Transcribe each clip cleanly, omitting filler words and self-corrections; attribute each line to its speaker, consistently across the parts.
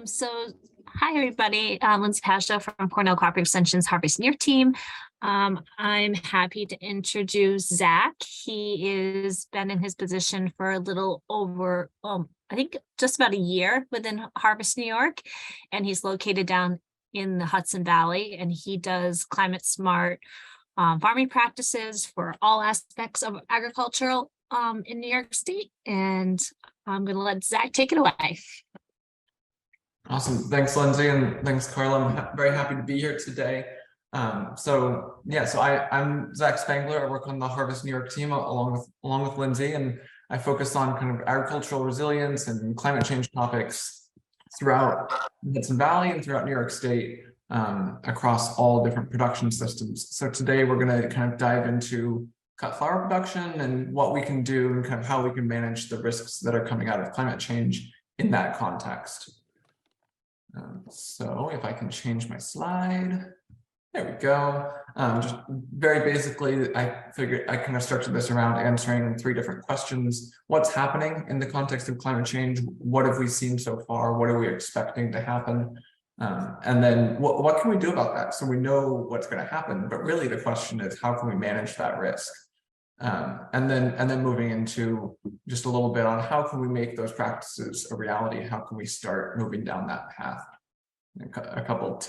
Speaker 1: Hi everybody, Lindsay Pashto from Cornell Cooperative Extension's Harvest Near team. I'm happy to introduce Zach. He has been in his position for a little over, I think just about a year within Harvest New York, and he's located down in the Hudson Valley, and he does climate smart farming practices for all aspects of agricultural in New York State. And I'm going to let Zach take it away.
Speaker 2: Awesome. Thanks, Lindsay, and thanks, Carla. I'm very happy to be here today. I'm Zach Spangler. I work on the Harvest New York team along with Lindsay, and I focus on kind of agricultural resilience and climate change topics throughout the Hudson Valley and throughout New York State, across all different production systems. So today we're going to kind of dive into cut flower production and what we can do and kind of how we can manage the risks that are coming out of climate change in that context. So if I can change my slide, there we go. Just very basically, I figured I kind of structured this around answering three different questions. What's happening in the context of climate change? What have we seen so far? What are we expecting to happen? And then what can we do about that? So we know what's going to happen, but really the question is, how can we manage that risk? And then moving into just a little bit on how can we make those practices a reality? How can we start moving down that path? A couple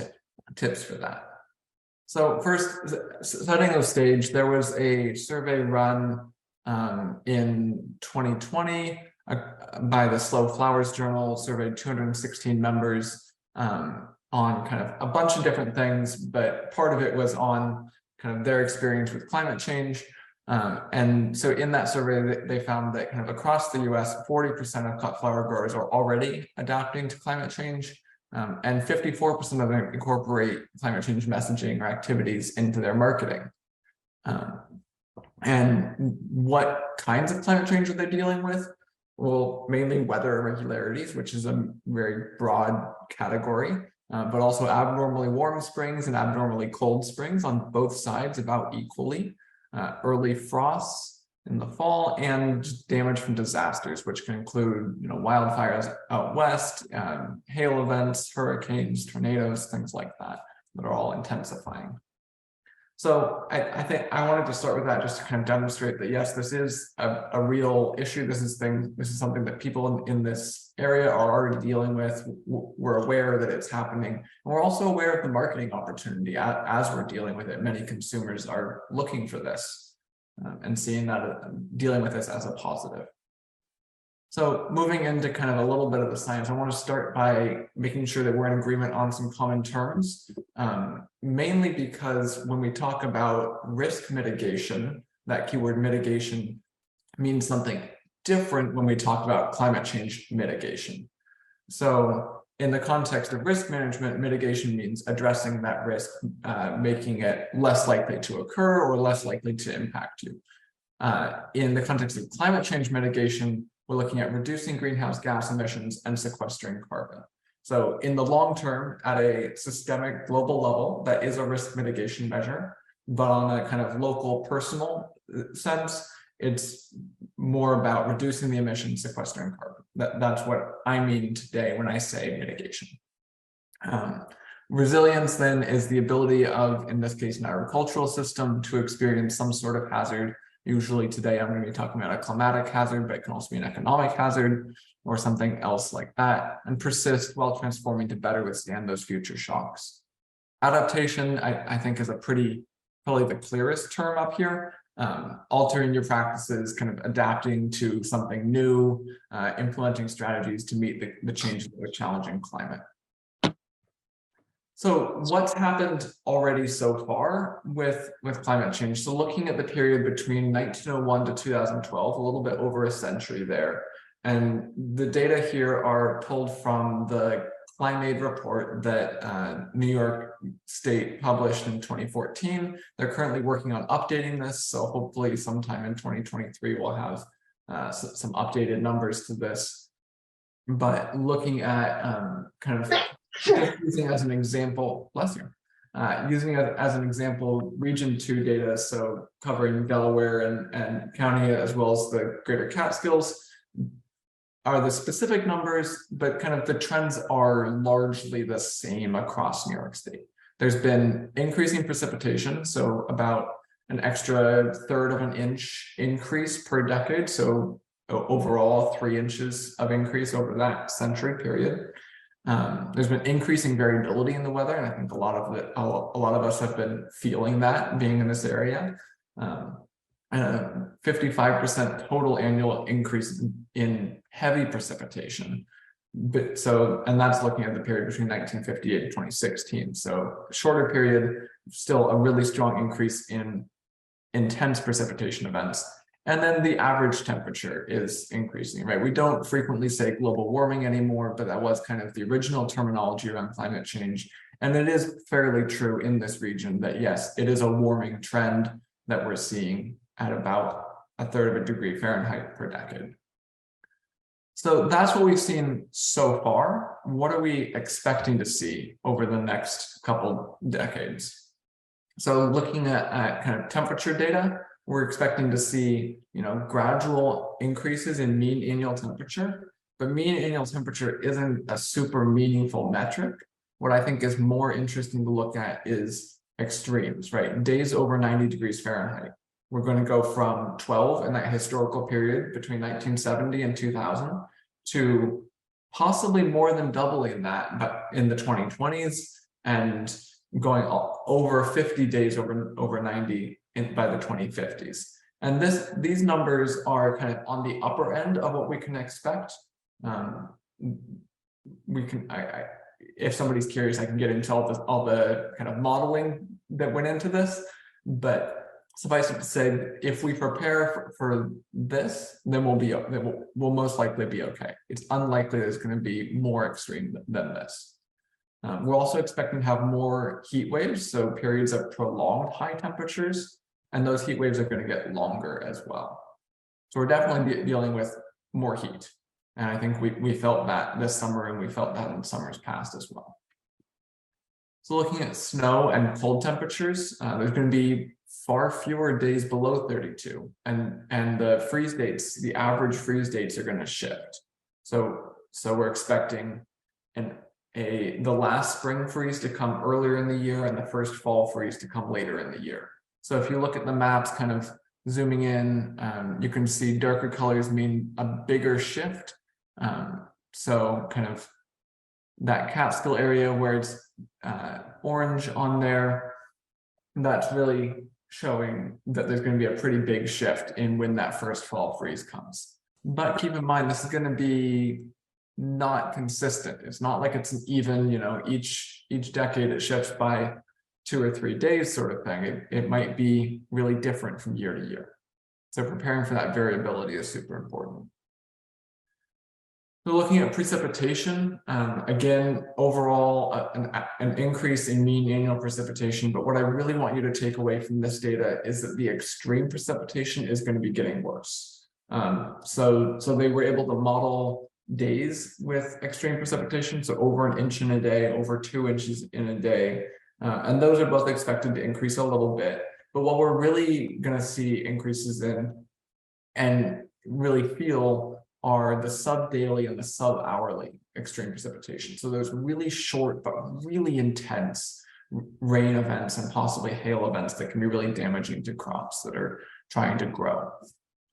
Speaker 2: tips for that. So first, setting the stage, there was a survey run in 2020 by the Slow Flowers Journal, surveyed 216 members on kind of a bunch of different things, but part of it was on kind of their experience with climate change. And so in that survey, they found that kind of across the US, 40% of cut flower growers are already adapting to climate change, and 54% of them incorporate climate change messaging or activities into their marketing. And what kinds of climate change are they dealing with? Well, mainly weather irregularities, which is a very broad category, but also abnormally warm springs and abnormally cold springs on both sides about equally. Early frosts in the fall, and damage from disasters, which can include, wildfires out west, hail events, hurricanes, tornadoes, things like that are all intensifying. So I think I wanted to start with that just to kind of demonstrate that yes, this is a real issue. This is something that people in this area are already dealing with. We're aware that it's happening, and we're also aware of the marketing opportunity as we're dealing with it. Many consumers are looking for this and seeing that, dealing with this as a positive. So moving into kind of a little bit of the science, I want to start by making sure that we're in agreement on some common terms, mainly because when we talk about risk mitigation, that keyword mitigation means something different when we talk about climate change mitigation. So in the context of risk management, mitigation means addressing that risk, making it less likely to occur or less likely to impact you. In the context of climate change mitigation, we're looking at reducing greenhouse gas emissions and sequestering carbon. So in the long term, at a systemic global level, that is a risk mitigation measure, but on a kind of local personal sense, it's more about reducing the emissions, sequestering carbon. That's what I mean today when I say mitigation. Resilience then is the ability of, in this case, an agricultural system to experience some sort of hazard. Usually today I'm going to be talking about a climatic hazard, but it can also be an economic hazard or something else like that, and persist while transforming to better withstand those future shocks. Adaptation, I think, is probably the clearest term up here. Altering your practices, kind of adapting to something new, implementing strategies to meet the changes of a challenging climate. So what's happened already so far with climate change? So looking at the period between 1901 to 2012, a little bit over a century there. And the data here are pulled from the Climate report that New York State published in 2014. They're currently working on updating this, so hopefully sometime in 2023 we'll have some updated numbers to this. But looking at kind of using as an example, using it as an example, Region 2 data, so covering Delaware and County as well as the Greater Catskills. are the specific numbers, but kind of the trends are largely the same across New York State. There's been increasing precipitation, so about an extra third of an inch increase per decade. So overall 3 inches of increase over that century period. There's been increasing variability in the weather, and I think a lot of us have been feeling that being in this area. 55% total annual increase in heavy precipitation. And that's looking at the period between 1958 and 2016. So shorter period, still a really strong increase in intense precipitation events. And then the average temperature is increasing, right? We don't frequently say global warming anymore, but that was kind of the original terminology around climate change. And it is fairly true in this region that yes, it is a warming trend that we're seeing at about a third of a degree Fahrenheit per decade. So that's what we've seen so far. What are we expecting to see over the next couple decades? So looking at kind of temperature data, we're expecting to see, gradual increases in mean annual temperature, but mean annual temperature isn't a super meaningful metric. What I think is more interesting to look at is extremes, right? Days over 90 degrees Fahrenheit. We're going to go from 12 in that historical period between 1970 and 2000 to possibly more than doubling that, but in the 2020s, and going over 50 days over 90 by the 2050s. And these numbers are kind of on the upper end of what we can expect. If somebody's curious, I can get into all the kind of modeling that went into this, but suffice it to say, if we prepare for this, then we'll most likely be okay. It's unlikely that it's going to be more extreme than this. We're also expecting to have more heat waves, so periods of prolonged high temperatures, and those heat waves are going to get longer as well. So we're definitely dealing with more heat. And I think we felt that this summer, and we felt that in summers past as well. So looking at snow and cold temperatures, there's going to be far fewer days below 32, and the freeze dates, the average freeze dates are going to shift. So we're expecting the last spring freeze to come earlier in the year and the first fall freeze to come later in the year. So if you look at the maps, kind of zooming in, you can see darker colors mean a bigger shift. So kind of that Catskill area where it's orange on there, that's really showing that there's going to be a pretty big shift in when that first fall freeze comes. But keep in mind, this is going to be not consistent. It's not like it's an even, each decade it shifts by 2 or 3 days sort of thing. It might be really different from year to year. So preparing for that variability is super important. So looking at precipitation, again, overall an increase in mean annual precipitation, but what I really want you to take away from this data is that the extreme precipitation is going to be getting worse. So they were able to model days with extreme precipitation, so over 1 inch in a day, over 2 inches in a day, and those are both expected to increase a little bit. But what we're really going to see increases in and really feel are the sub-daily and the sub-hourly extreme precipitation. So those really short but really intense rain events and possibly hail events that can be really damaging to crops that are trying to grow.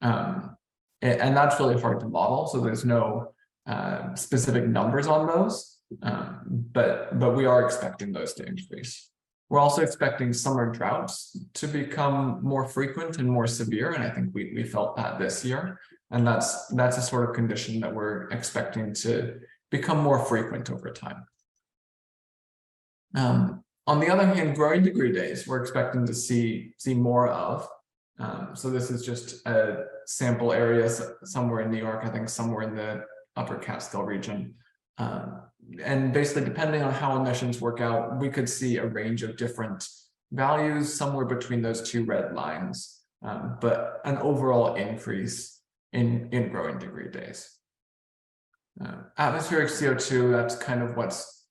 Speaker 2: And that's really hard to model, so there's no specific numbers on those, but we are expecting those to increase. We're also expecting summer droughts to become more frequent and more severe, and I think we felt that this year. And that's a sort of condition that we're expecting to become more frequent over time. On the other hand, growing degree days, we're expecting to see more of. So this is just a sample area somewhere in New York, I think somewhere in the upper Catskill region. And basically, depending on how emissions work out, we could see a range of different values somewhere between those 2 red lines, but an overall increase in growing degree days. Atmospheric CO2, that's kind of what's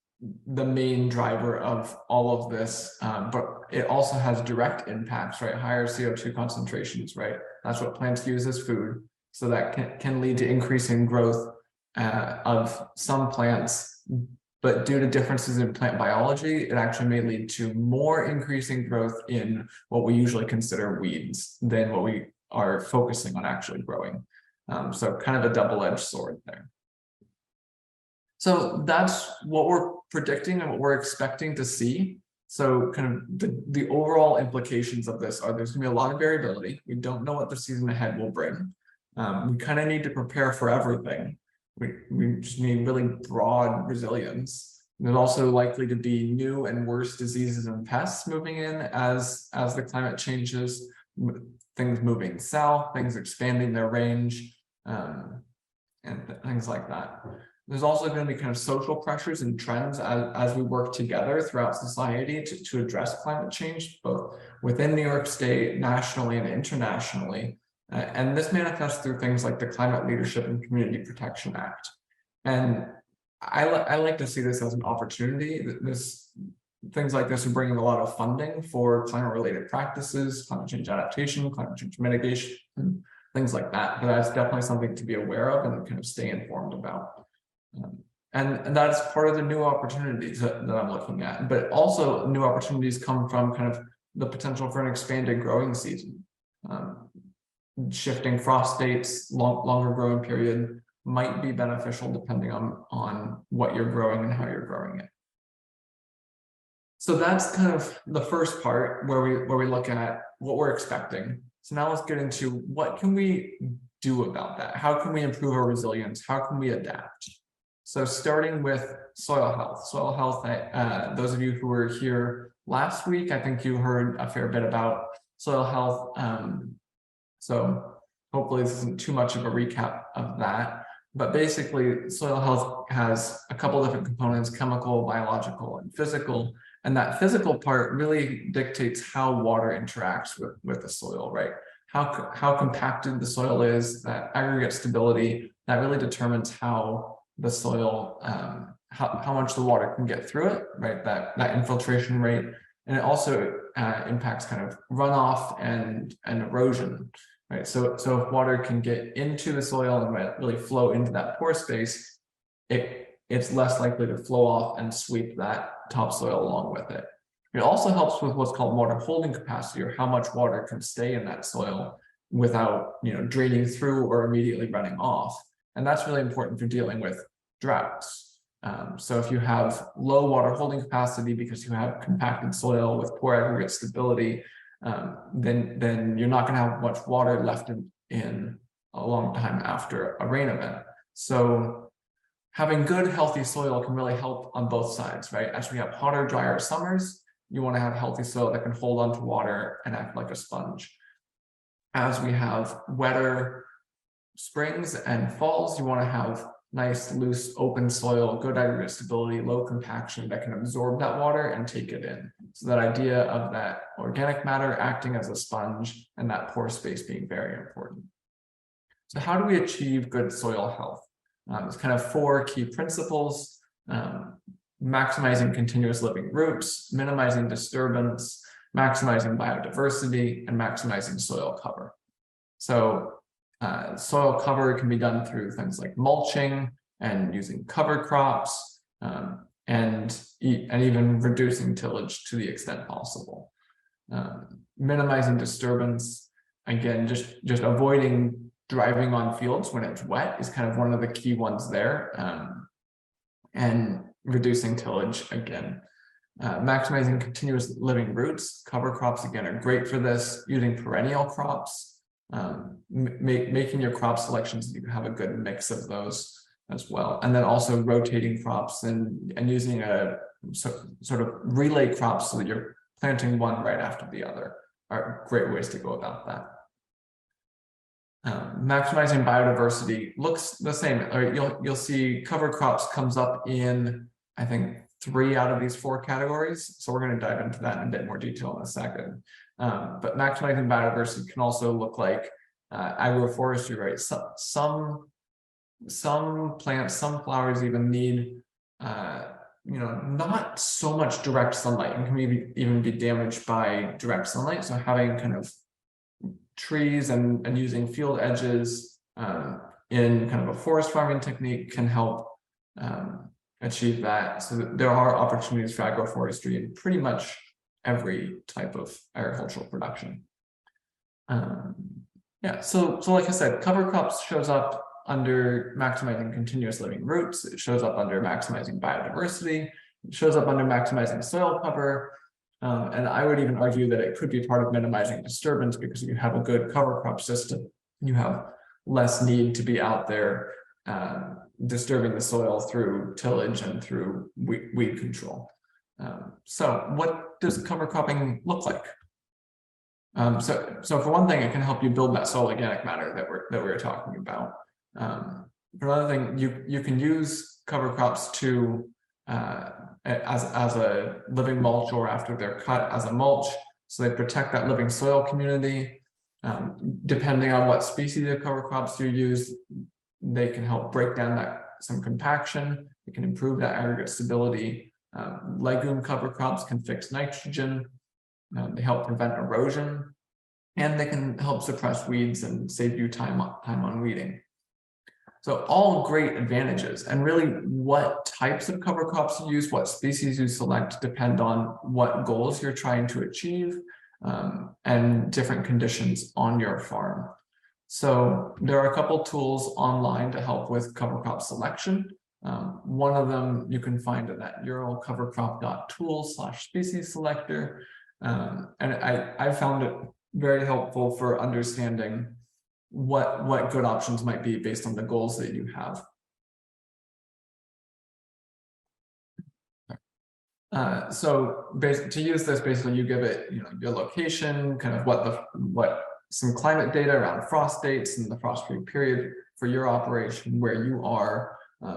Speaker 2: the main driver of all of this, but it also has direct impacts, right? Higher CO2 concentrations, right? That's what plants use as food. So that can lead to increasing growth of some plants, but due to differences in plant biology, it actually may lead to more increasing growth in what we usually consider weeds than what we are focusing on actually growing. So kind of a double-edged sword there. So that's what we're predicting and what we're expecting to see. So kind of the overall implications of this are there's gonna be a lot of variability. We don't know what the season ahead will bring. We kind of need to prepare for everything. We just need really broad resilience. There's also likely to be new and worse diseases and pests moving in as the climate changes, things moving south, things expanding their range, and things like that. There's also going to be kind of social pressures and trends as we work together throughout society to address climate change, both within New York State, nationally, and internationally. And this manifests through things like the Climate Leadership and Community Protection Act. And I like to see this as an opportunity. Things like this are bringing a lot of funding for climate-related practices, climate change adaptation, climate change mitigation, things like that. But that's definitely something to be aware of and kind of stay informed about. And that's part of the new opportunities that I'm looking at. But also new opportunities come from kind of the potential for an expanded growing season. Shifting frost dates, longer growing period might be beneficial depending on what you're growing and how you're growing it. So that's kind of the first part where we look at what we're expecting. So now let's get into what can we do about that? How can we improve our resilience? How can we adapt? So starting with soil health. Soil health, those of you who were here last week, I think you heard a fair bit about soil health. So hopefully this isn't too much of a recap of that. But basically, soil health has a couple different components: chemical, biological, and physical. And that physical part really dictates how water interacts with the soil, right? How compacted the soil is, that aggregate stability, that really determines how the soil, how much the water can get through it, right? That infiltration rate. And it also impacts kind of runoff and erosion, right? So if water can get into the soil and really flow into that pore space, it's less likely to flow off and sweep that topsoil along with it. It also helps with what's called water holding capacity, or how much water can stay in that soil without, draining through or immediately running off. And that's really important for dealing with droughts. So if you have low water holding capacity because you have compacted soil with poor aggregate stability, then you're not going to have much water left in a long time after a rain event. So having good, healthy soil can really help on both sides, right? As we have hotter, drier summers, you want to have healthy soil that can hold onto water and act like a sponge. As we have wetter springs and falls, you want to have nice, loose, open soil, good aggregate stability, low compaction that can absorb that water and take it in. So that idea of that organic matter acting as a sponge and that pore space being very important. So how do we achieve good soil health? There's kind of four key principles: maximizing continuous living roots, minimizing disturbance, maximizing biodiversity, and maximizing soil cover. So soil cover can be done through things like mulching and using cover crops, and even reducing tillage to the extent possible. Minimizing disturbance, again, just avoiding driving on fields when it's wet is kind of one of the key ones there, and reducing tillage again. Maximizing continuous living roots, cover crops again are great for this. Using perennial crops, making your crop selections, you have a good mix of those as well. And then also rotating crops and using a sort of relay crops so that you're planting one right after the other are great ways to go about that. Maximizing biodiversity looks the same. Right? You'll see cover crops comes up in, I think, 3 out of these 4 categories. So we're going to dive into that in a bit more detail in a second. But maximizing biodiversity can also look like agroforestry, right? Some plants, some flowers even need, not so much direct sunlight, and can even be damaged by direct sunlight. So having kind of trees and using field edges in kind of a forest farming technique can help achieve that. So that there are opportunities for agroforestry in pretty much every type of agricultural production. Yeah, so like I said, cover crops shows up under maximizing continuous living roots. It shows up under maximizing biodiversity. It shows up under maximizing soil cover. And I would even argue that it could be part of minimizing disturbance, because if you have a good cover crop system, you have less need to be out there disturbing the soil through tillage and through weed control. So what does cover cropping look like? So for one thing, it can help you build that soil organic matter that we were talking about. For another thing, you can use cover crops to as a living mulch, or after they're cut as a mulch, so they protect that living soil community. Depending on what species of cover crops you use, they can help break down some compaction. It can improve that aggregate stability. Legume cover crops can fix nitrogen. They help prevent erosion, and they can help suppress weeds and save you time on weeding. So all great advantages, and really what types of cover crops you use, what species you select, depend on what goals you're trying to achieve, and different conditions on your farm. So there are a couple tools online to help with cover crop selection. One of them you can find at that URL, covercrop.tools/species selector. And I found it very helpful for understanding what good options might be based on the goals that you have. So to use this, basically you give it, your location, kind of what some climate data around frost dates and the frost-free period for your operation, where you are,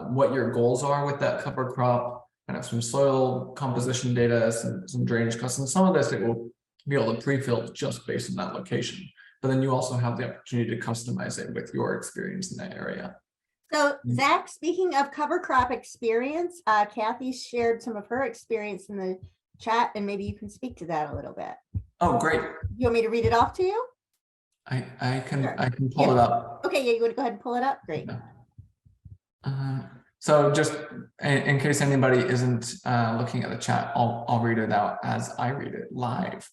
Speaker 2: what your goals are with that cover crop, kind of some soil composition data, some drainage costs, and some of this it will be able to pre-fill just based on that location. But then you also have the opportunity to customize it with your experience in that area.
Speaker 3: So Zach, speaking of cover crop experience, Kathy shared some of her experience in the chat, and maybe you can speak to that a little bit.
Speaker 2: Oh, great.
Speaker 3: You want me to read it off to you?
Speaker 2: I can
Speaker 3: Sure.
Speaker 2: I can pull it up.
Speaker 3: Okay, yeah, you want to go ahead and pull it up? Great.
Speaker 2: So just in case anybody isn't looking at the chat, I'll read it out as I read it live.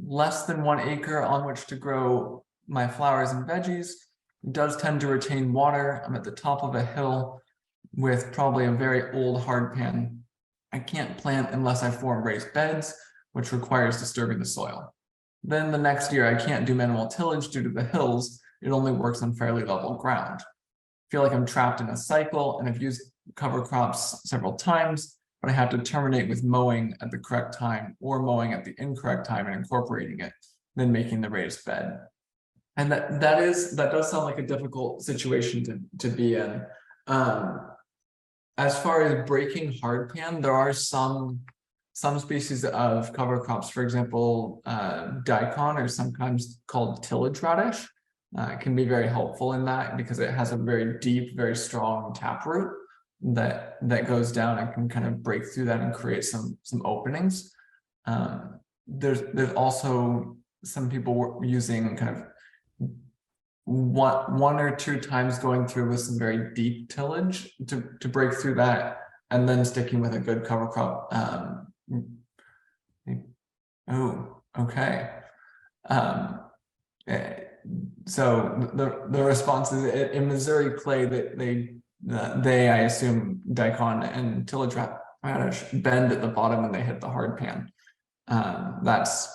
Speaker 2: Less than 1 acre on which to grow my flowers and veggies. Does tend to retain water. I'm at the top of a hill with probably a very old hard pan. I can't plant unless I form raised beds, which requires disturbing the soil. Then the next year I can't do manual tillage due to the hills. It only works on fairly level ground. Feel like I'm trapped in a cycle, and I've used cover crops several times, but I have to terminate with mowing at the correct time or mowing at the incorrect time and incorporating it, then making the raised bed. And that does sound like a difficult situation to be in. As far as breaking hardpan, there are some species of cover crops, for example, daikon, or sometimes called tillage radish. It can be very helpful in that because it has a very deep, very strong taproot that goes down and can kind of break through that and create some openings. There's also some people using kind of one or two times going through with some very deep tillage to break through that, and then sticking with a good cover crop. Oh, okay. So the response is in Missouri clay that they I assume daikon and tillage radish bend at the bottom when they hit the hard pan. That's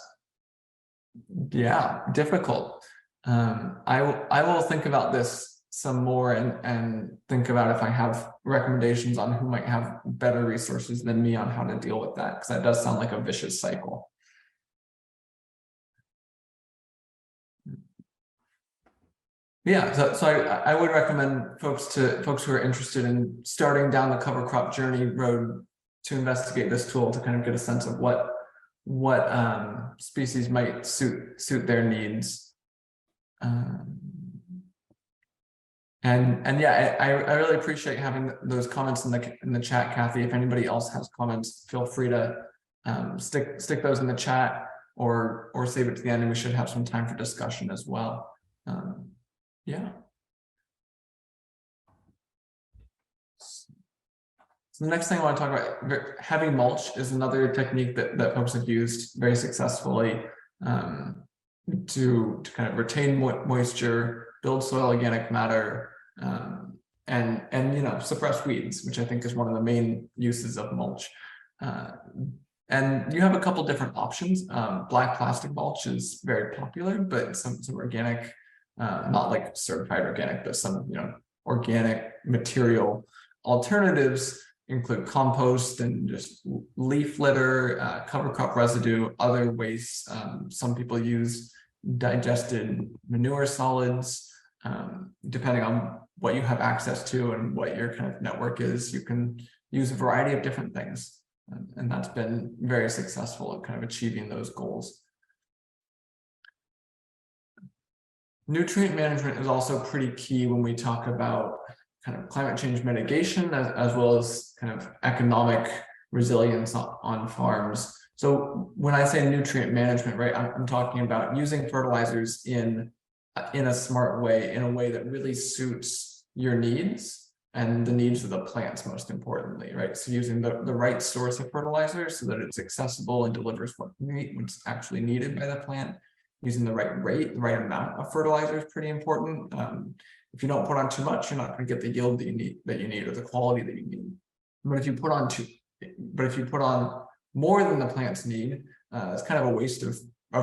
Speaker 2: difficult. I will think about this some more and think about if I have recommendations on who might have better resources than me on how to deal with that, because that does sound like a vicious cycle. Yeah, so I would recommend folks who are interested in starting down the cover crop journey road to investigate this tool to kind of get a sense of what species might suit their needs. And yeah, I really appreciate having those comments in the chat, Kathy. If anybody else has comments, feel free to stick those in the chat or save it to the end, and we should have some time for discussion as well. Yeah. So the next thing I want to talk about, heavy mulch is another technique that folks have used very successfully to kind of retain moisture, build soil organic matter, and suppress weeds, which I think is one of the main uses of mulch. And you have a couple different options. Black plastic mulch is very popular, but some organic, not like certified organic, but some organic material alternatives include compost and just leaf litter, cover crop residue, other wastes. Some people use digested manure solids. Depending on what you have access to and what your kind of network is, you can use a variety of different things. And that's been very successful at kind of achieving those goals. Nutrient management is also pretty key when we talk about kind of climate change mitigation, as well as kind of economic resilience on farms. So when I say nutrient management, right, I'm talking about using fertilizers in a smart way, in a way that really suits your needs and the needs of the plants, most importantly, right? So using the right source of fertilizer so that it's accessible and delivers what's actually needed by the plant. Using the right rate, the right amount of fertilizer is pretty important. If you don't put on too much, you're not going to get the yield that you need or the quality that you need. But if you put on more than the plants need, it's kind of a waste of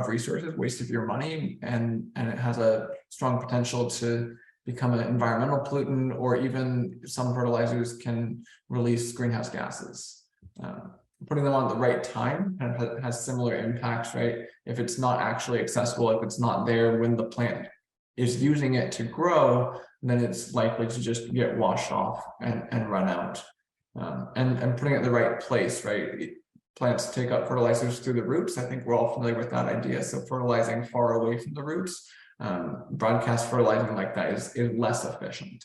Speaker 2: resources, waste of your money, and it has a strong potential to become an environmental pollutant, or even some fertilizers can release greenhouse gases. Putting them on at the right time kind of has similar impacts, right? If it's not actually accessible, if it's not there when the plant is using it to grow, then it's likely to just get washed off and run out. And putting it in the right place, right? Plants take up fertilizers through the roots. I think we're all familiar with that idea. So fertilizing far away from the roots, broadcast fertilizing like that is less efficient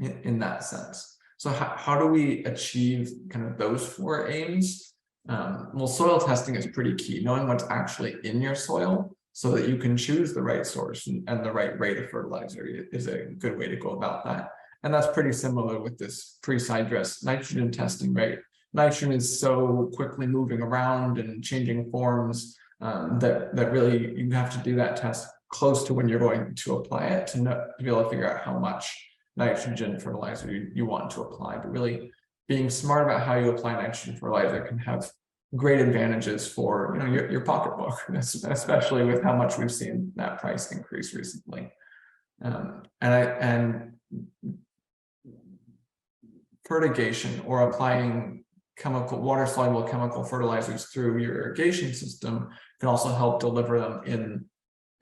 Speaker 2: in that sense. So how do we achieve kind of those four aims? Well, soil testing is pretty key. Knowing what's actually in your soil so that you can choose the right source and the right rate of fertilizer is a good way to go about that. And that's pretty similar with this pre-side dress nitrogen testing, right? Nitrogen is so quickly moving around and changing forms that really you have to do that test close to when you're going to apply it to be able to figure out how much nitrogen fertilizer you want to apply. But really being smart about how you apply nitrogen fertilizer can have great advantages for your pocketbook, especially with how much we've seen that price increase recently. And fertigation, or applying water soluble chemical fertilizers through your irrigation system, can also help deliver them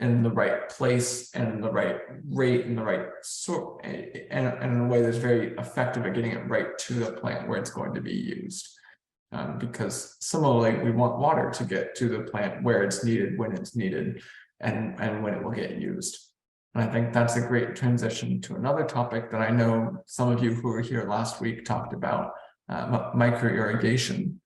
Speaker 2: in the right place and in the right rate and the right sort, and in a way that's very effective at getting it right to the plant where it's going to be used. Because similarly, we want water to get to the plant where it's needed, when it's needed, and when it will get used. And I think that's a great transition to another topic that I know some of you who were here last week talked about, micro-irrigation.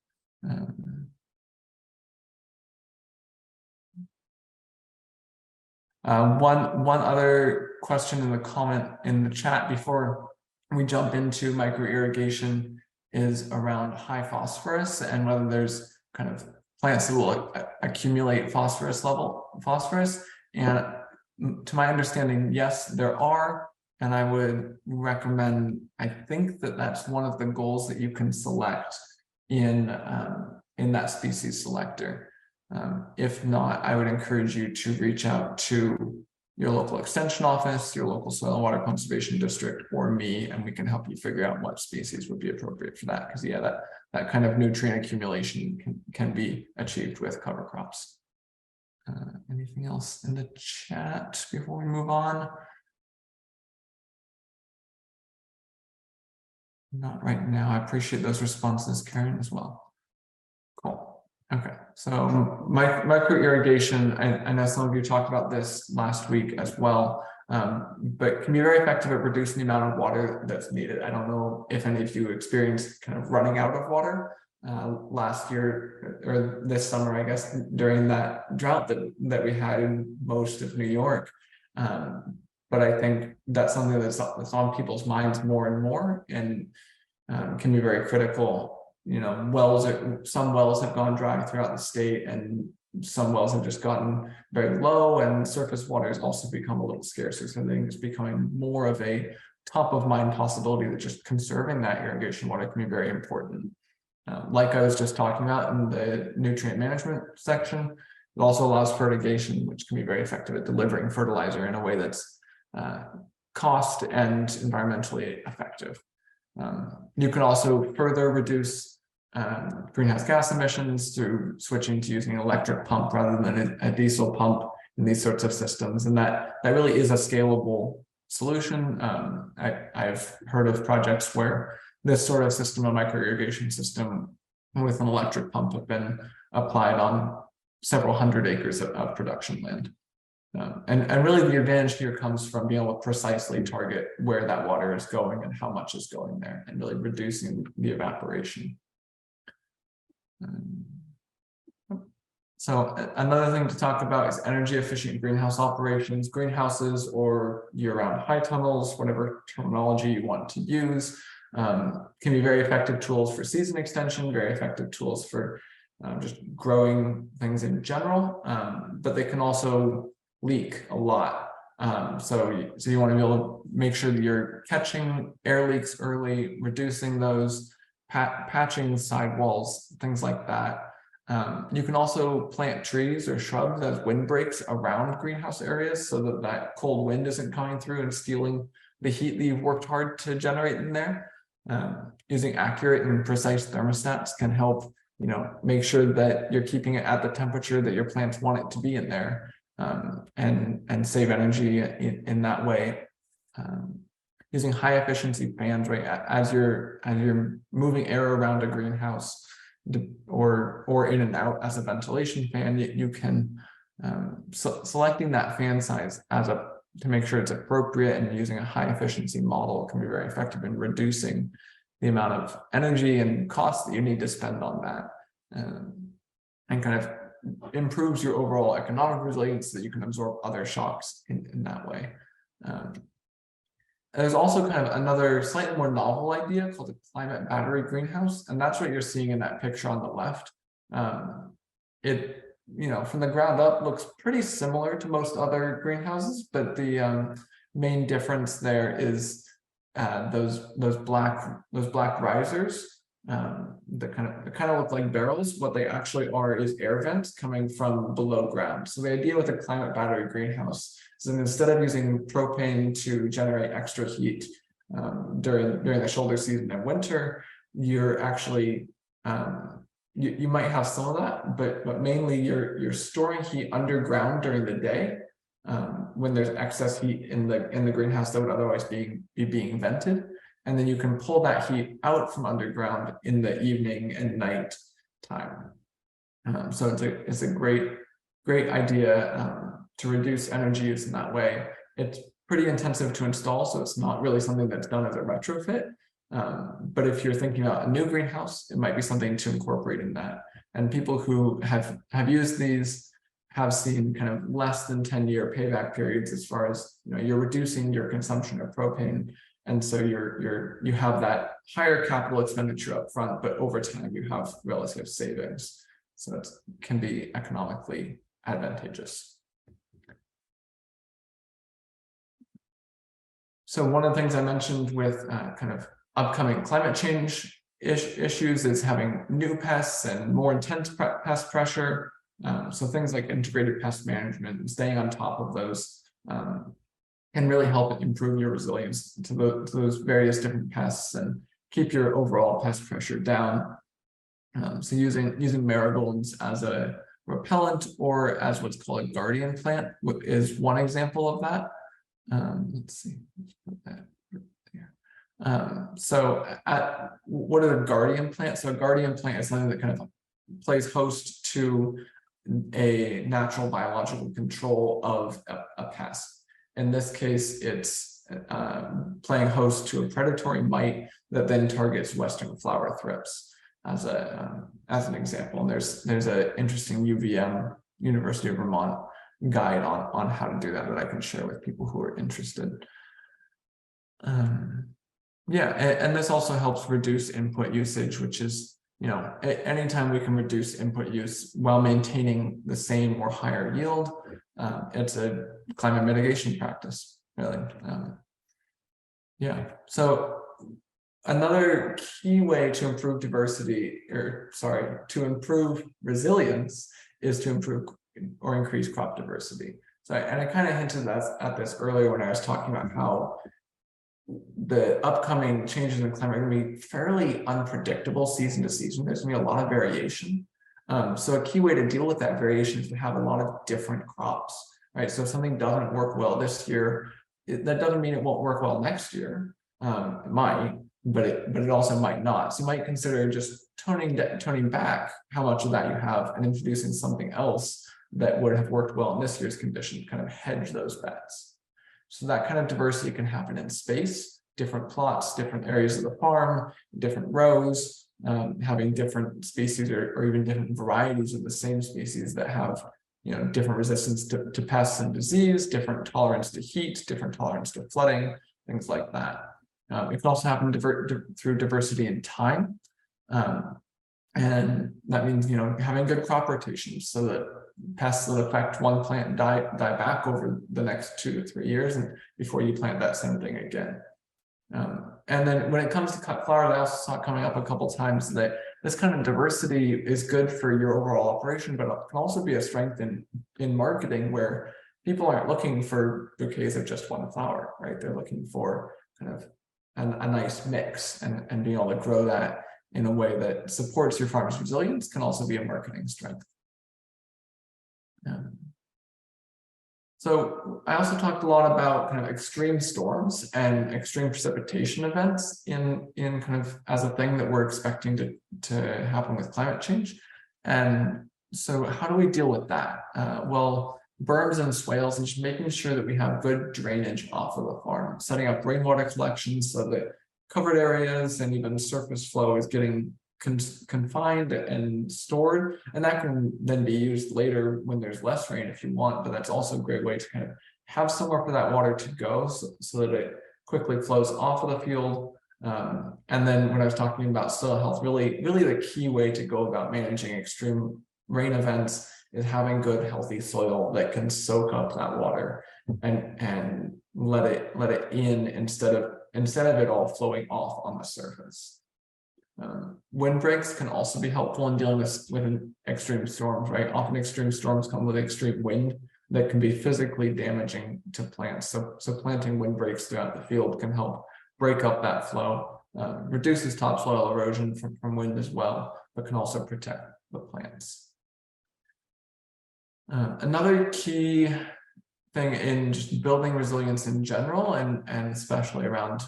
Speaker 2: One other question in the comment in the chat before we jump into micro-irrigation is around high phosphorus and whether there's kind of plants that will accumulate phosphorus. And to my understanding, yes, there are. And I would recommend, I think that's one of the goals that you can select in that species selector. If not, I would encourage you to reach out to your local extension office, your local soil and water conservation district, or me, and we can help you figure out what species would be appropriate for that. Because yeah, that kind of nutrient accumulation can be achieved with cover crops. Anything else in the chat before we move on? Not right now. I appreciate those responses, Karen, as well. Cool. Okay, so micro-irrigation, I know some of you talked about this last week as well, but can be very effective at reducing the amount of water that's needed. I don't know if any of you experienced kind of running out of water last year or this summer, I guess, during that drought that we had in most of New York. But I think that's something that's on people's minds more and more. And can be very critical. You know, some wells have gone dry throughout the state, and some wells have just gotten very low, and surface water has also become a little scarcer. So I think it's becoming more of a top of mind possibility that just conserving that irrigation water can be very important. Like I was just talking about in the nutrient management section, it also allows fertigation, which can be very effective at delivering fertilizer in a way that's cost and environmentally effective. You can also further reduce greenhouse gas emissions through switching to using an electric pump rather than a diesel pump in these sorts of systems. And that really is a scalable solution. I've heard of projects where this sort of system, a micro-irrigation system with an electric pump, have been applied on several hundred acres of production land. And really the advantage here comes from being able to precisely target where that water is going and how much is going there, and really reducing the evaporation. So another thing to talk about is energy efficient greenhouse operations. Greenhouses or year-round high tunnels, whatever terminology you want to use, can be very effective tools for season extension, very effective tools for just growing things in general, but they can also leak a lot. So you want to be able to make sure that you're catching air leaks early, reducing those, patching side walls, things like that. You can also plant trees or shrubs as windbreaks around greenhouse areas so that that cold wind isn't coming through and stealing the heat that you've worked hard to generate in there. Using accurate and precise thermostats can help, you know, make sure that you're keeping it at the temperature that your plants want it to be in there, and save energy in that way. Using high efficiency fans, right, as you're moving air around a greenhouse, or in and out as a ventilation fan, you can selecting that fan size to make sure it's appropriate, and using a high efficiency model can be very effective in reducing the amount of energy and cost that you need to spend on that, and kind of improves your overall economic resilience so that you can absorb other shocks in that way. There's also kind of another slightly more novel idea called a climate battery greenhouse, and that's what you're seeing in that picture on the left. It, you know, from the ground up looks pretty similar to most other greenhouses, but the main difference there is those black risers that kind of look like barrels. What they actually are is air vents coming from below ground. So the idea with a climate battery greenhouse is that instead of using propane to generate extra heat during the shoulder season in winter, you're actually you might have some of that, but mainly you're storing heat underground during the day when there's excess heat in the greenhouse that would otherwise be being vented, and then you can pull that heat out from underground in the evening and night time. So it's a great idea to reduce energy use in that way. It's pretty intensive to install, so it's not really something that's done as a retrofit. But if you're thinking about a new greenhouse, it might be something to incorporate in that. And people who have used these have seen kind of less than 10-year payback periods, as far as, you know, you're reducing your consumption of propane, and so you have that higher capital expenditure up front, but over time you have relative savings. So it can be economically advantageous. So one of the things I mentioned with kind of upcoming climate change issues is having new pests and more intense pest pressure. So things like integrated pest management and staying on top of those can really help improve your resilience to those various different pests and keep your overall pest pressure down. So using marigolds as a repellent or as what's called a guardian plant is one example of that. Let's see. Let's put that there. So what are the guardian plants? So a guardian plant is something that kind of plays host to a natural biological control of a pest. In this case, it's playing host to a predatory mite that then targets Western flower thrips as an example. And there's an interesting UVM, University of Vermont, guide on how to do that I can share with people who are interested. Yeah, and this also helps reduce input usage, which is, anytime we can reduce input use while maintaining the same or higher yield, it's a climate mitigation practice, really. Yeah, so another key way to improve diversity, to improve resilience, is to improve or increase crop diversity. So, and I kind of hinted at this earlier when I was talking about how the upcoming changes in climate are going to be fairly unpredictable season to season. There's going to be a lot of variation. So a key way to deal with that variation is to have a lot of different crops, right? So if something doesn't work well this year, that doesn't mean it won't work well next year. It might, but it also might not. So you might consider just toning back how much of that you have and introducing something else that would have worked well in this year's condition, kind of hedge those bets. So that kind of diversity can happen in space, different plots, different areas of the farm, different rows, having different species or even different varieties of the same species that have different resistance to pests and disease, different tolerance to heat, different tolerance to flooding, things like that. It can also happen through diversity in time. And that means, having good crop rotations so that pests that affect one plant die back over the next 2 to 3 years and before you plant that same thing again. And then when it comes to cut flowers, I also saw it coming up a couple times that this kind of diversity is good for your overall operation, but it can also be a strength in marketing where people aren't looking for bouquets of just one flower, right? They're looking for kind of a nice mix, and being able to grow that in a way that supports your farm's resilience can also be a marketing strength. So I also talked a lot about kind of extreme storms and extreme precipitation events in kind of as a thing that we're expecting to happen with climate change. And so how do we deal with that? Well, berms and swales, and just making sure that we have good drainage off of the farm, setting up rainwater collections so that covered areas and even surface flow is getting confined and stored, and that can then be used later when there's less rain if you want, but that's also a great way to kind of have somewhere for that water to go so that it quickly flows off of the field. And then when I was talking about soil health, really the key way to go about managing extreme rain events is having good healthy soil that can soak up that water and let it in instead of it all flowing off on the surface. Windbreaks can also be helpful in dealing with extreme storms, right? Often extreme storms come with extreme wind that can be physically damaging to plants. So planting windbreaks throughout the field can help break up that flow, reduces topsoil erosion from wind as well, but can also protect the plants. Another key thing in just building resilience in general, and especially around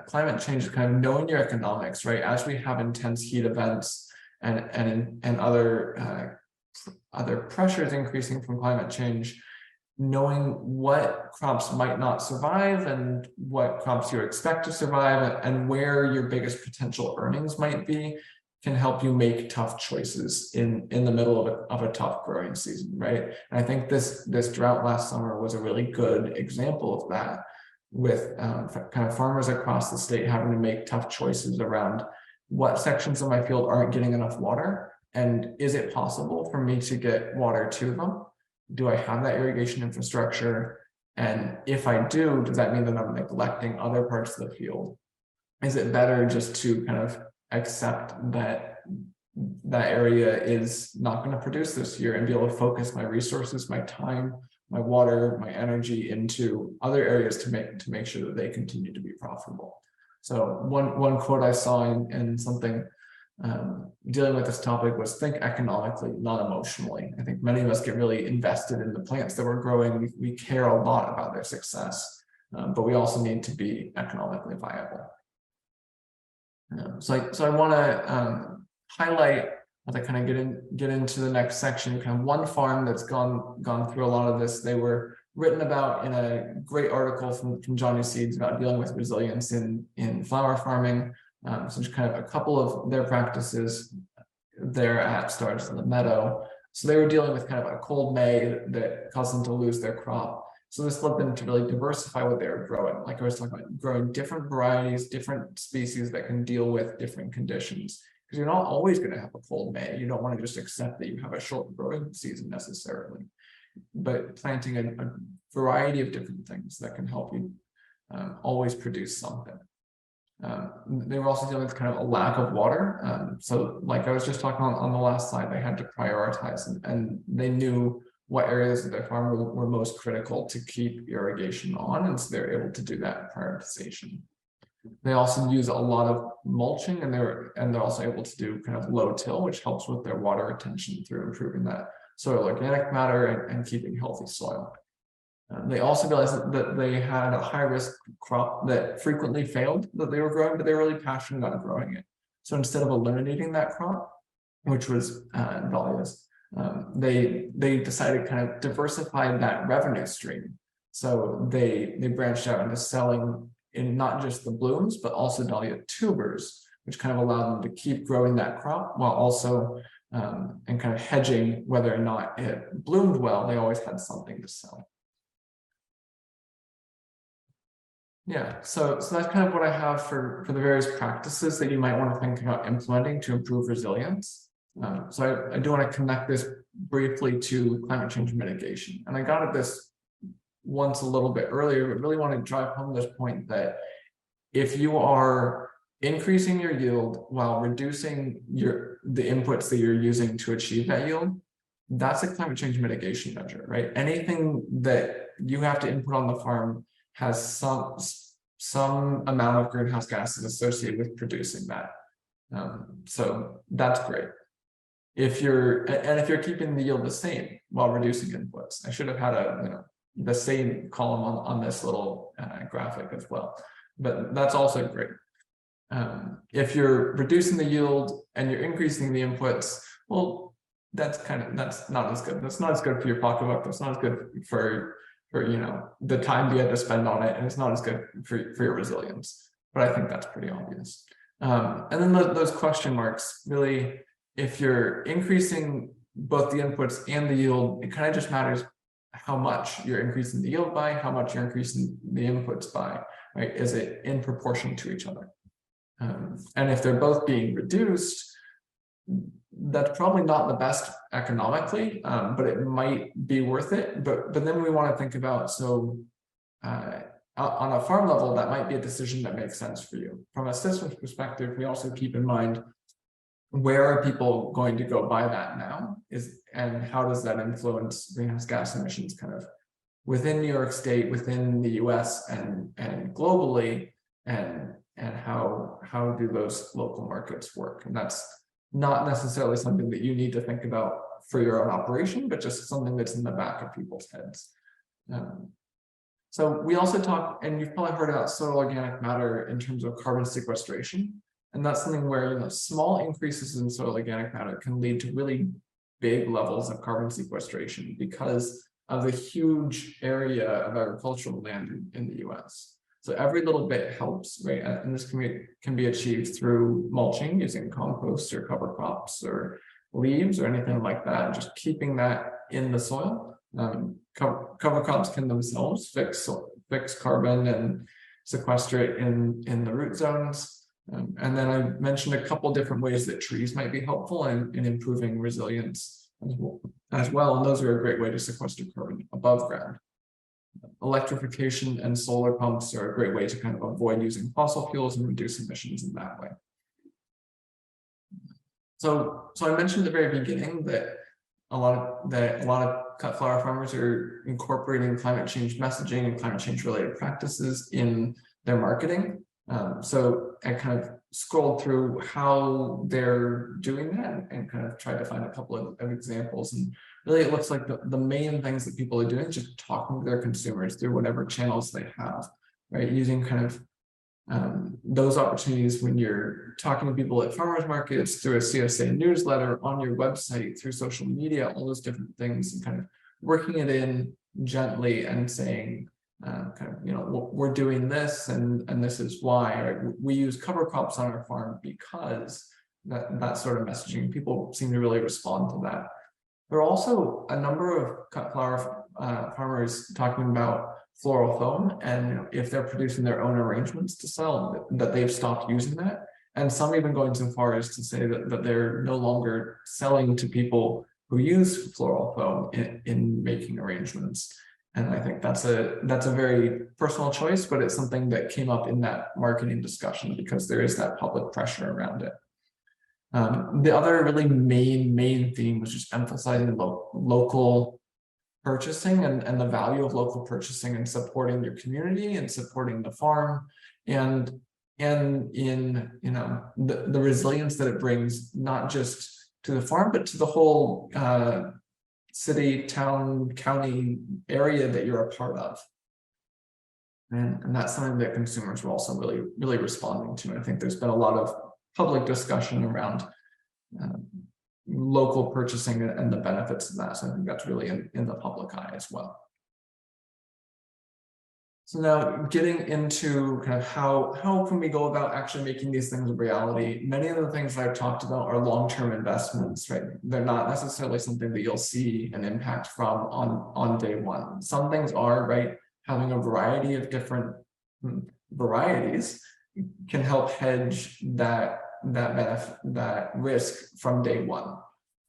Speaker 2: climate change, is kind of knowing your economics, right? As we have intense heat events and other pressures increasing from climate change, knowing what crops might not survive and what crops you expect to survive and where your biggest potential earnings might be can help you make tough choices in the middle of a tough growing season, right? And I think this drought last summer was a really good example of that, with kind of farmers across the state having to make tough choices around what sections of my field aren't getting enough water, and is it possible for me to get water to them? Do I have that irrigation infrastructure? And if I do, does that mean that I'm neglecting other parts of the field? Is it better just to kind of accept that area is not going to produce this year and be able to focus my resources, my time, my water, my energy into other areas to make sure that they continue to be profitable? So one quote I saw in something dealing with this topic was, think economically, not emotionally. I think many of us get really invested in the plants that we're growing. We care a lot about their success, but we also need to be economically viable. So I want to highlight, as I kind of get into the next section, kind of one farm that's gone through a lot of this. They were written about in a great article from Johnny Seeds about dealing with resilience in flower farming. So just kind of a couple of their practices there at Stars in the Meadow. So they were dealing with kind of a cold May that caused them to lose their crop. So this led them to really diversify what they were growing. Like I was talking about, growing different varieties, different species that can deal with different conditions. Because you're not always going to have a cold May. You don't want to just accept that you have a short growing season necessarily. But planting a variety of different things that can help you always produce something. They were also dealing with kind of a lack of water. So like I was just talking on the last slide, they had to prioritize and they knew what areas of their farm were most critical to keep irrigation on, and so they're able to do that prioritization. They also use a lot of mulching, and they're also able to do kind of low till, which helps with their water retention through improving that soil organic matter and keeping healthy soil. They also realized that they had a high risk crop that frequently failed that they were growing, but they were really passionate about growing it. So instead of eliminating that crop, which was dahlias, they decided to kind of diversify that revenue stream. So they branched out into selling in not just the blooms, but also dahlia tubers, which kind of allowed them to keep growing that crop while also and kind of hedging whether or not it bloomed well. They always had something to sell. Yeah, so that's kind of what I have for the various practices that you might want to think about implementing to improve resilience. So I do want to connect this briefly to climate change mitigation. And I got at this once a little bit earlier, but really want to drive home this point that if you are increasing your yield while reducing the inputs that you're using to achieve that yield, that's a climate change mitigation measure, right? Anything that you have to input on the farm has some amount of greenhouse gases associated with producing that. So that's great. If you're keeping the yield the same while reducing inputs, I should have had the same column on this little graphic as well, but that's also great. If you're reducing the yield and you're increasing the inputs, well, that's not as good. That's not as good for your pocketbook. That's not as good for the time you had to spend on it, and it's not as good for your resilience. But I think that's pretty obvious. And then those question marks, really, if you're increasing both the inputs and the yield, it kind of just matters how much you're increasing the yield by, how much you're increasing the inputs by, right? Is it in proportion to each other? And if they're both being reduced, that's probably not the best economically, but it might be worth it. But then we want to think about, on a farm level, that might be a decision that makes sense for you. From a systems perspective, we also keep in mind, where are people going to go buy that now? And how does that influence greenhouse gas emissions kind of within New York State, within the US and globally, and how do those local markets work? And that's not necessarily something that you need to think about for your own operation, but just something that's in the back of people's heads. So we also talk, and you've probably heard about soil organic matter in terms of carbon sequestration. And that's something where small increases in soil organic matter can lead to really big levels of carbon sequestration because of the huge area of agricultural land in the US. So every little bit helps, right? And this can be achieved through mulching using compost or cover crops or leaves or anything like that, just keeping that in the soil. Cover crops can themselves fix carbon and sequester it in the root zones. And then I mentioned a couple different ways that trees might be helpful in improving resilience as well. And those are a great way to sequester carbon above ground. Electrification and solar pumps are a great way to kind of avoid using fossil fuels and reduce emissions in that way. So I mentioned at the very beginning that a lot of cut flower farmers are incorporating climate change messaging and climate change related practices in their marketing. So I kind of scrolled through how they're doing that and kind of tried to find a couple of examples. And really, it looks like the main things that people are doing is just talking to their consumers through whatever channels they have, right? Using kind of those opportunities when you're talking to people at farmers markets, through a CSA newsletter, on your website, through social media, all those different things, and kind of working it in gently and saying, we're doing this and this is why. Right? We use cover crops on our farm because that sort of messaging, people seem to really respond to that. There are also a number of cut flower farmers talking about floral foam, and if they're producing their own arrangements to sell, that they've stopped using that. And some even going so far as to say that they're no longer selling to people who use floral foam in making arrangements. And I think that's a very personal choice, but it's something that came up in that marketing discussion because there is that public pressure around it. The other really main theme was just emphasizing local purchasing and the value of local purchasing and supporting your community and supporting the farm and in the resilience that it brings, not just to the farm but to the whole city, town, county area that you're a part of. And that's something that consumers are also really responding to. And I think there's been a lot of public discussion around local purchasing and the benefits of that. So I think that's really in the public eye as well. So now getting into kind of how can we go about actually making these things a reality? Many of the things that I've talked about are long-term investments, right? They're not necessarily something that you'll see an impact from on day one. Some things are, right? Having a variety of different varieties can help hedge that benefit, that risk from day one.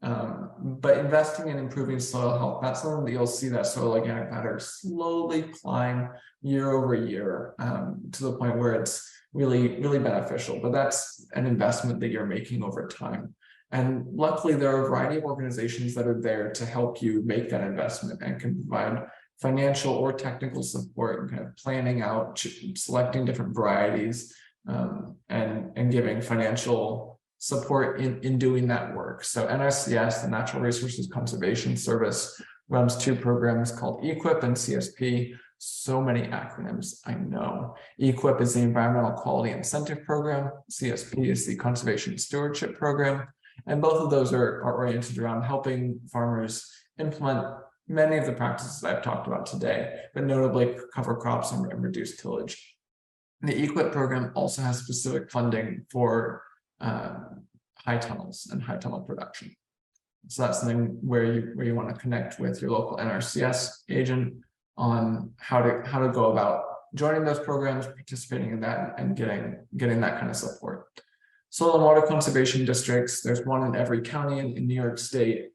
Speaker 2: But investing in improving soil health, that's something that you'll see that soil organic matter slowly climb year over year to the point where it's really beneficial. But that's an investment that you're making over time. And luckily, there are a variety of organizations that are there to help you make that investment and can provide financial or technical support and kind of planning out, selecting different varieties, and giving financial support in doing that work. So NRCS, the Natural Resources Conservation Service, runs two programs called EQIP and CSP. So many acronyms, I know. EQIP is the Environmental Quality Incentive Program. CSP is the Conservation Stewardship Program. And both of those are oriented around helping farmers implement many of the practices I've talked about today, but notably cover crops and reduce tillage. The EQIP program also has specific funding for high tunnels and high tunnel production. So that's something where you want to connect with your local NRCS agent on how to go about joining those programs, participating in that, and getting that kind of support. Soil and water conservation districts, there's one in every county in New York State.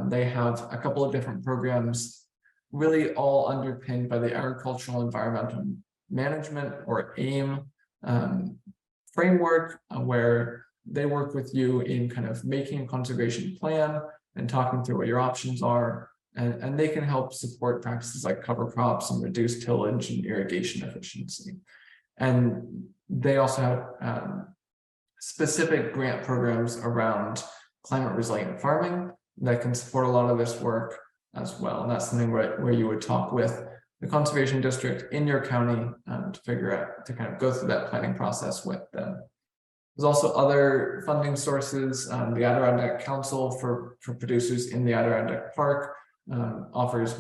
Speaker 2: They have a couple of different programs, really all underpinned by the Agricultural Environmental Management, or AIM, framework, where they work with you in kind of making a conservation plan and talking through what your options are. And they can help support practices like cover crops and reduce tillage and irrigation efficiency. And they also have specific grant programs around climate resilient farming that can support a lot of this work as well. And that's something where you would talk with the conservation district in your county to figure out, to kind of go through that planning process with them. There's also other funding sources. The Adirondack Council for producers in the Adirondack Park offers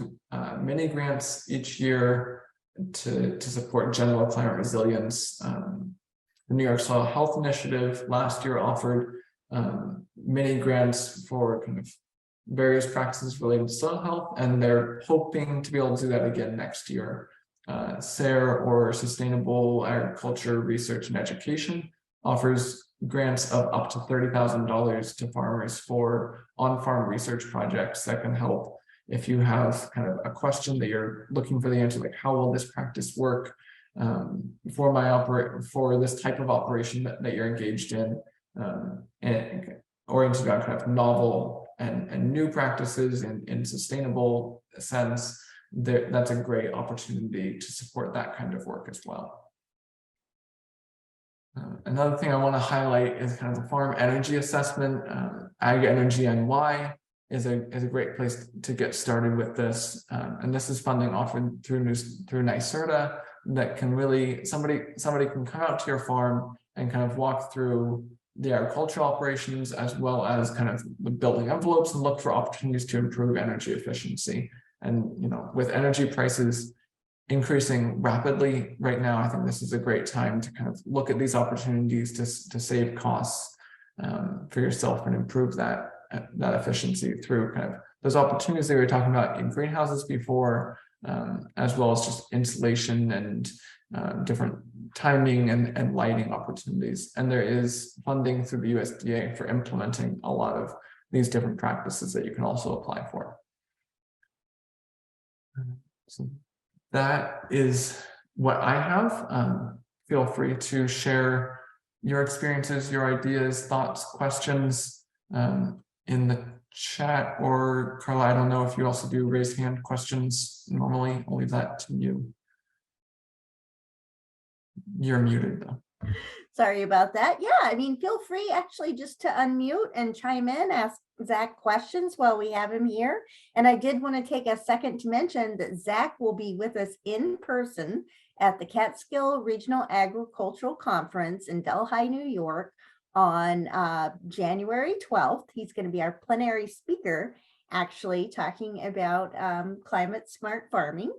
Speaker 2: mini grants each year to support general climate resilience. The New York Soil Health Initiative last year offered mini grants for kind of various practices related to soil health, and they're hoping to be able to do that again next year. SARE, or Sustainable Agriculture Research and Education, offers grants of up to $30,000 to farmers for on-farm research projects that can help if you have kind of a question that you're looking for the answer, like how will this practice work for this type of operation that you're engaged in, and oriented around kind of novel and new practices in sustainable sense. That's a great opportunity to support that kind of work as well. Another thing I want to highlight is kind of the farm energy assessment. Ag Energy NY is a great place to get started with this, and this is funding offered through NYSERDA that can really somebody can come out to your farm and kind of walk through the agricultural operations as well as kind of the building envelopes and look for opportunities to improve energy efficiency. And with energy prices increasing rapidly right now, I think this is a great time to kind of look at these opportunities to save costs for yourself and improve that that efficiency through kind of those opportunities that we were talking about in greenhouses before, as well as just insulation and different timing and lighting opportunities. And there is funding through the USDA for implementing a lot of these different practices that you can also apply for. So that is what I have. Feel free to share your experiences, your ideas, thoughts, questions in the chat, or Carla, I don't know if you also do raise hand questions normally. I'll leave that to you. You're muted though.
Speaker 3: Sorry about that. Yeah, I mean, feel free actually just to unmute and chime in, ask Zach questions while we have him here. And I did want to take a second to mention that Zach will be with us in person at the Catskill Regional Agricultural Conference in Delhi, New York on January 12th. He's going to be our plenary speaker, actually talking about climate smart farming.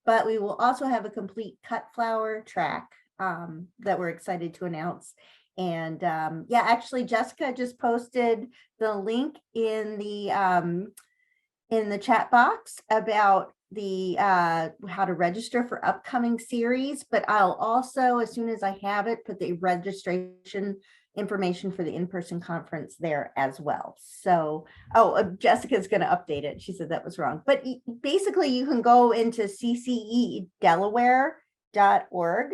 Speaker 3: But we will also have a complete cut flower track that we're excited to announce. And yeah, actually, Jessica just posted the link in the chat box about the how to register for upcoming series. But I'll also, as soon as I have it, put the registration information for the in-person conference there as well. So, Jessica's going to update it. She said that was wrong. But basically, you can go into ccedelaware.org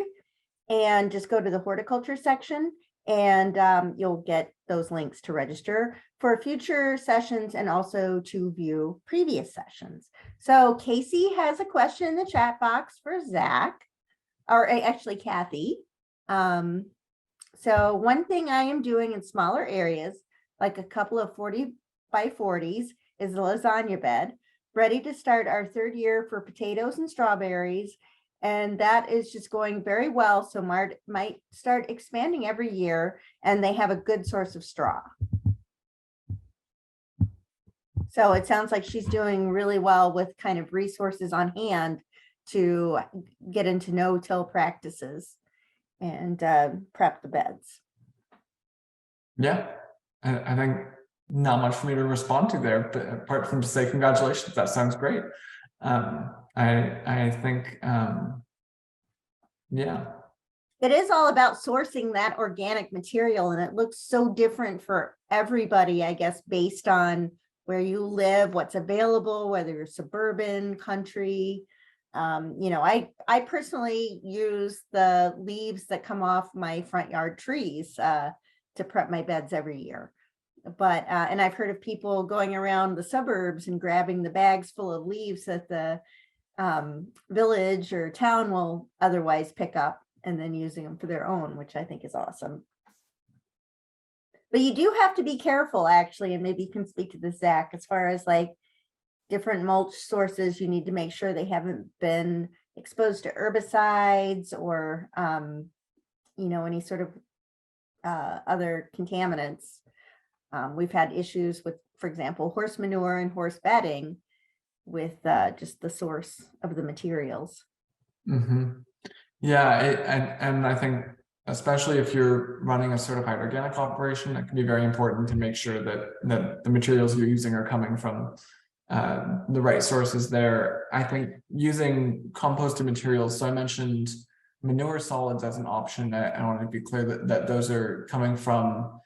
Speaker 3: and just go to the horticulture section, and you'll get those links to register for future sessions and also to view previous sessions. So Casey has a question in the chat box for Zach, or actually Kathy. So one thing I am doing in smaller areas, like a couple of 40 by 40s, is the lasagna bed, ready to start our third year for potatoes and strawberries. And that is just going very well. So Mart might start expanding every year, and they have a good source of straw. So it sounds like she's doing really well with kind of resources on hand to get into no-till practices and prep the beds.
Speaker 2: Yeah, I think not much for me to respond to there, but apart from to say congratulations, that sounds great. I think, yeah.
Speaker 3: It is all about sourcing that organic material, and it looks so different for everybody, I guess, based on where you live, what's available, whether you're suburban, country. You know, I personally use the leaves that come off my front yard trees to prep my beds every year. But and I've heard of people going around the suburbs and grabbing the bags full of leaves that the village or town will otherwise pick up and then using them for their own, which I think is awesome. But you do have to be careful, actually, and maybe you can speak to this, Zach, as far as like different mulch sources. You need to make sure they haven't been exposed to herbicides or you know, any sort of other contaminants. We've had issues with, for example, horse manure and horse bedding with just the source of the materials.
Speaker 2: Mm-hmm. Yeah, and I think especially if you're running a certified organic operation, it can be very important to make sure that the materials you're using are coming from the right sources there. I think using composted materials, so I mentioned manure solids as an option. I want to be clear that those are coming from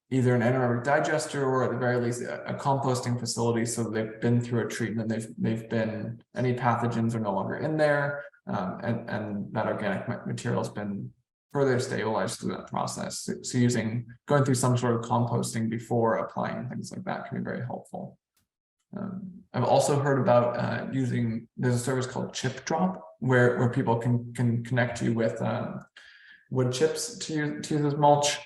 Speaker 2: either an anaerobic digester or at the very least a composting facility, so they've been through a treatment, they've been, any pathogens are no longer in there, and that organic material has been further stabilized through that process. So going through some sort of composting before applying things like that can be very helpful. I've also heard about there's a service called Chip Drop where people can connect you with wood chips to use as mulch.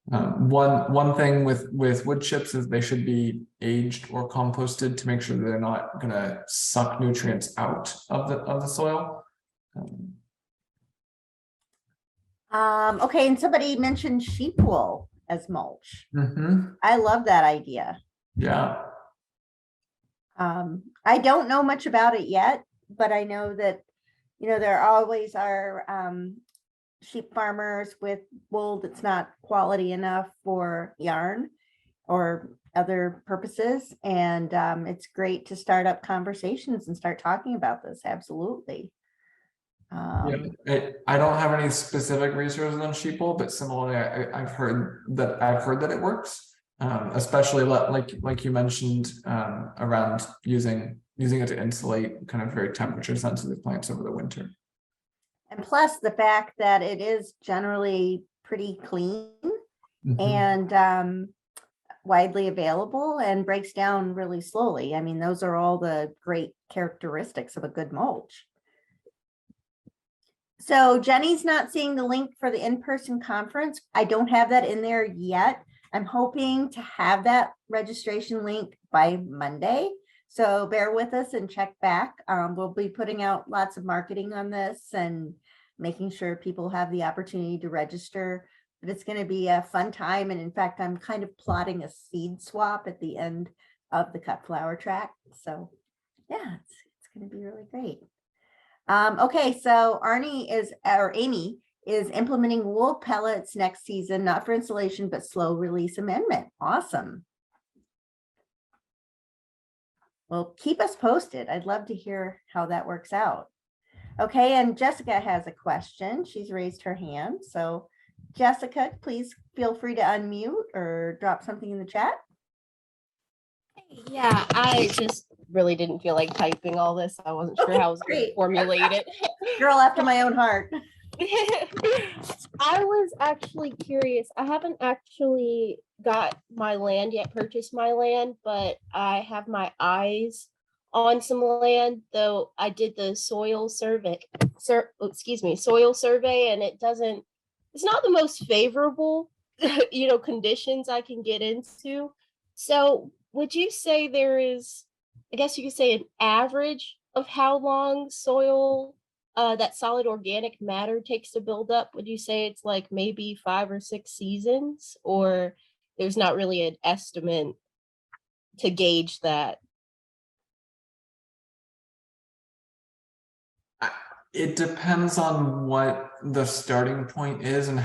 Speaker 2: One thing with wood chips is they should be aged or composted to make sure that they're not going to suck nutrients out of the soil.
Speaker 3: Okay, and somebody mentioned sheep wool as mulch.
Speaker 2: Mm-hmm.
Speaker 3: I love that idea.
Speaker 2: Yeah.
Speaker 3: I don't know much about it yet, but I know that, you know, there always are sheep farmers with wool that's not quality enough for yarn. or other purposes. And it's great to start up conversations and start talking about this. Absolutely.
Speaker 2: I don't have any specific resources on sheeple, but similarly, I've heard that it works, especially like you mentioned around using it to insulate kind of very temperature sensitive plants over the winter.
Speaker 3: And plus the fact that it is generally pretty clean and widely available and breaks down really slowly. I mean, those are all the great characteristics of a good mulch. So Jenny's not seeing the link for the in-person conference. I don't have that in there yet. I'm hoping to have that registration link by Monday. So bear with us and check back. We'll be putting out lots of marketing on this and making sure people have the opportunity to register. But it's going to be a fun time. And in fact, I'm kind of plotting a seed swap at the end of the cut flower track. So yeah, it's going to be really great. Okay, so Amy is implementing wool pellets next season, not for installation, but slow release amendment. Awesome. Well, keep us posted. I'd love to hear how that works out. Okay, and Jessica has a question. She's raised her hand. So Jessica, please feel free to unmute or drop something in the chat.
Speaker 4: Yeah, I just really didn't feel like typing all this. I wasn't sure how I was going to formulate it.
Speaker 3: Girl after my own heart.
Speaker 4: I was actually curious. I haven't actually got my land yet, purchased my land, but I have my eyes on some land, though I did the soil survey, soil survey, and it's not the most favorable, conditions I can get into. So would you say there is, I guess you could say, an average of how long soil, that solid organic matter takes to build up? Would you say it's like maybe 5 or 6 seasons, or there's not really an estimate to gauge that?
Speaker 2: It depends on what the starting point is and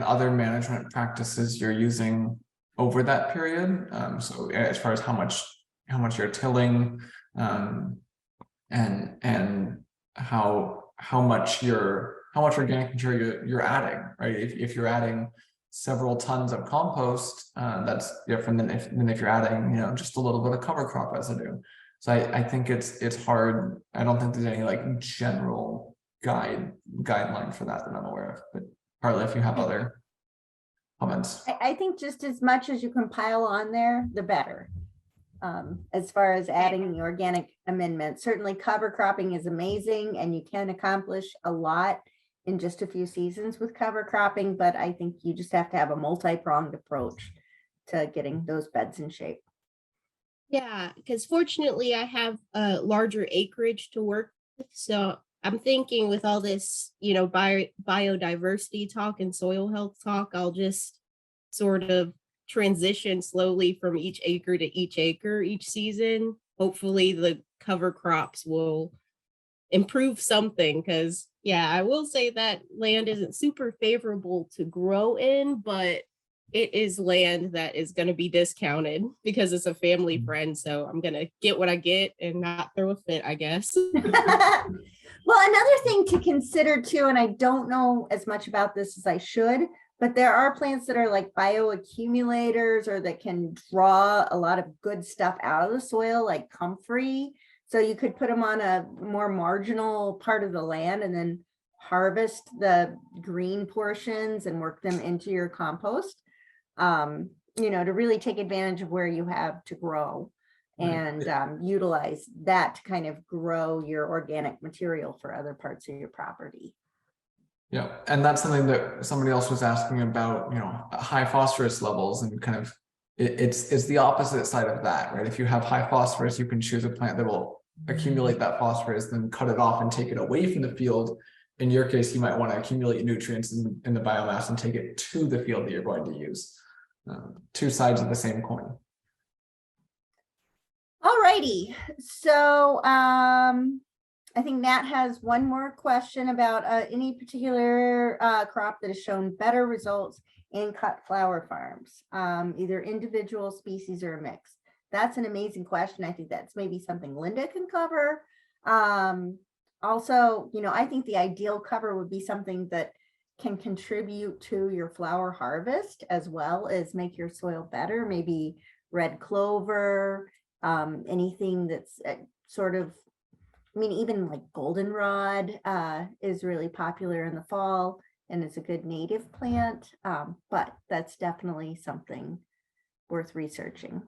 Speaker 2: other management practices you're using over that period. So as far as how much you're tilling, and how much organic material you're adding, right? If you're adding several tons of compost, that's different than if you're adding, just a little bit of cover crop residue. So I think it's hard. I don't think there's any like general guideline for that I'm aware of, but Carla, if you have other comments.
Speaker 3: I think just as much as you can pile on there, the better. As far as adding the organic amendment, certainly cover cropping is amazing and you can accomplish a lot in just a few seasons with cover cropping, but I think you just have to have a multi-pronged approach to getting those beds in shape.
Speaker 4: Yeah, because fortunately I have a larger acreage to work with. So I'm thinking with all this, biodiversity talk and soil health talk, I'll just sort of transition slowly from each acre to each acre each season. Hopefully the cover crops will improve something, because I will say that land isn't super favorable to grow in, but it is land that is going to be discounted because it's a family friend. So I'm going to get what I get and not throw a fit, I guess.
Speaker 3: Well, another thing to consider too, and I don't know as much about this as I should, but there are plants that are like bioaccumulators or that can draw a lot of good stuff out of the soil, like comfrey. So you could put them on a more marginal part of the land and then harvest the green portions and work them into your compost, to really take advantage of where you have to grow and utilize that to kind of grow your organic material for other parts of your property.
Speaker 2: Yeah, and that's something that somebody else was asking about, high phosphorus levels, and kind of it's the opposite side of that, right? If you have high phosphorus, you can choose a plant that will accumulate that phosphorus, then cut it off and take it away from the field. In your case, you might want to accumulate nutrients in the biomass and take it to the field that you're going to use. Two sides of the same coin.
Speaker 3: All righty, so I think Matt has one more question about any particular crop that has shown better results and cut flower farms, either individual species or a mix? That's an amazing question. I think that's maybe something Linda can cover. Also, you know, I think the ideal cover would be something that can contribute to your flower harvest as well as make your soil better. Maybe red clover, anything that's sort of, I mean, even like goldenrod is really popular in the fall and it's a good native plant, but that's definitely something worth researching.